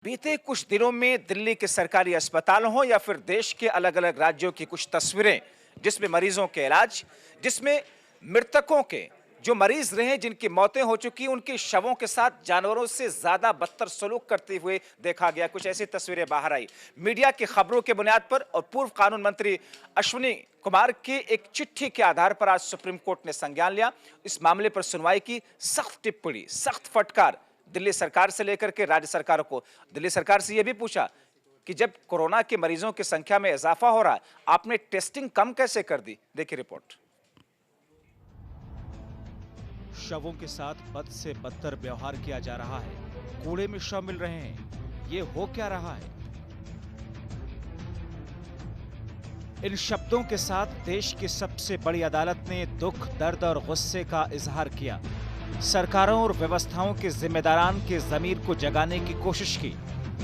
बीते कुछ दिनों में दिल्ली के सरकारी अस्पतालों हो या फिर देश के अलग अलग राज्यों की कुछ तस्वीरें जिसमें मरीजों के इलाज, जिसमें मृतकों के जो मरीज रहे जिनकी मौतें हो चुकी उनके शवों के साथ जानवरों से ज्यादा बदतर सलूक करते हुए देखा गया। कुछ ऐसी तस्वीरें बाहर आई मीडिया की खबरों के बुनियाद पर और पूर्व कानून मंत्री अश्विनी कुमार की एक चिट्ठी के आधार पर आज सुप्रीम कोर्ट ने संज्ञान लिया। इस मामले पर सुनवाई की, सख्त टिप्पणी, सख्त फटकार दिल्ली सरकार से लेकर के राज्य सरकारों को। दिल्ली सरकार से यह भी पूछा कि जब कोरोना के मरीजों की संख्या में इजाफा हो रहा है, आपने टेस्टिंग कम कैसे कर दी? देखिए रिपोर्ट। शवों के साथ बद से बदतर व्यवहार किया जा रहा है। कूड़े में शव मिल रहे हैं। ये हो क्या रहा है? इन शब्दों के साथ देश की सबसे बड़ी अदालत ने दुख, दर्द और गुस्से का इजहार किया। सरकारों और व्यवस्थाओं के जिम्मेदारान के जमीर को जगाने की कोशिश की।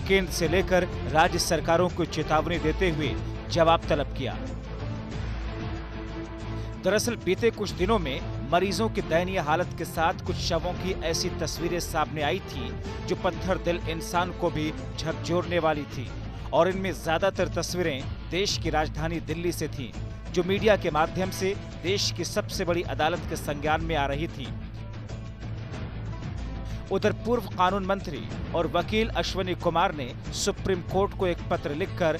केंद्र से लेकर राज्य सरकारों को चेतावनी देते हुए जवाब तलब किया। दरअसल बीते कुछ दिनों में मरीजों की दयनीय हालत के साथ कुछ शवों की ऐसी तस्वीरें सामने आई थी जो पत्थर दिल इंसान को भी झकझोरने वाली थी। और इनमें ज्यादातर तस्वीरें देश की राजधानी दिल्ली से थीं, जो मीडिया के माध्यम से देश की सबसे बड़ी अदालत के संज्ञान में आ रही थी। उधर पूर्व कानून मंत्री और वकील अश्विनी कुमार ने सुप्रीम कोर्ट को एक पत्र लिखकर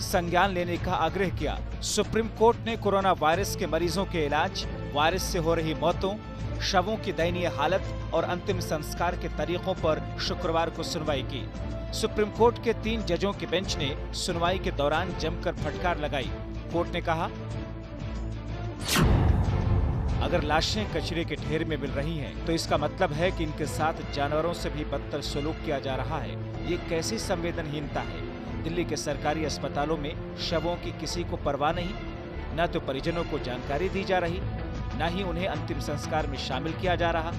संज्ञान लेने का आग्रह किया। सुप्रीम कोर्ट ने कोरोना वायरस के मरीजों के इलाज, वायरस से हो रही मौतों, शवों की दयनीय हालत और अंतिम संस्कार के तरीकों पर शुक्रवार को सुनवाई की। सुप्रीम कोर्ट के 3 जजों की बेंच ने सुनवाई के दौरान जमकर फटकार लगाई। कोर्ट ने कहा, अगर लाशें कचरे के ढेर में मिल रही हैं, तो इसका मतलब है कि इनके साथ जानवरों से भी बदतर सलूक किया जा रहा है। ये कैसी संवेदनहीनता है? दिल्ली के सरकारी अस्पतालों में शवों की किसी को परवाह नहीं, न तो परिजनों को जानकारी दी जा रही, न ही उन्हें अंतिम संस्कार में शामिल किया जा रहा।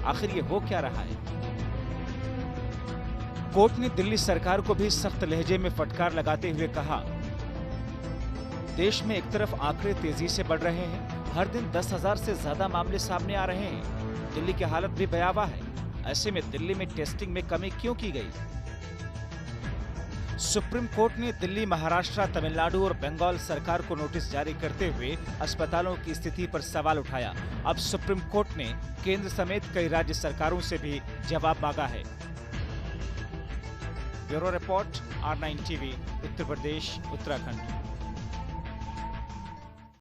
आखिर ये हो क्या रहा है? कोर्ट ने दिल्ली सरकार को भी सख्त लहजे में फटकार लगाते हुए कहा, देश में एक तरफ आंकड़े तेजी से बढ़ रहे हैं, हर दिन 10,000 से ज्यादा मामले सामने आ रहे हैं। दिल्ली की हालत भी भयावह है। ऐसे में दिल्ली में टेस्टिंग में कमी क्यों की गई? सुप्रीम कोर्ट ने दिल्ली, महाराष्ट्र, तमिलनाडु और बंगाल सरकार को नोटिस जारी करते हुए अस्पतालों की स्थिति पर सवाल उठाया। अब सुप्रीम कोर्ट ने केंद्र समेत कई राज्य सरकारों से भी जवाब मांगा है। Bureau report, R9 TV, Uttar Pradesh, Uttarakhand.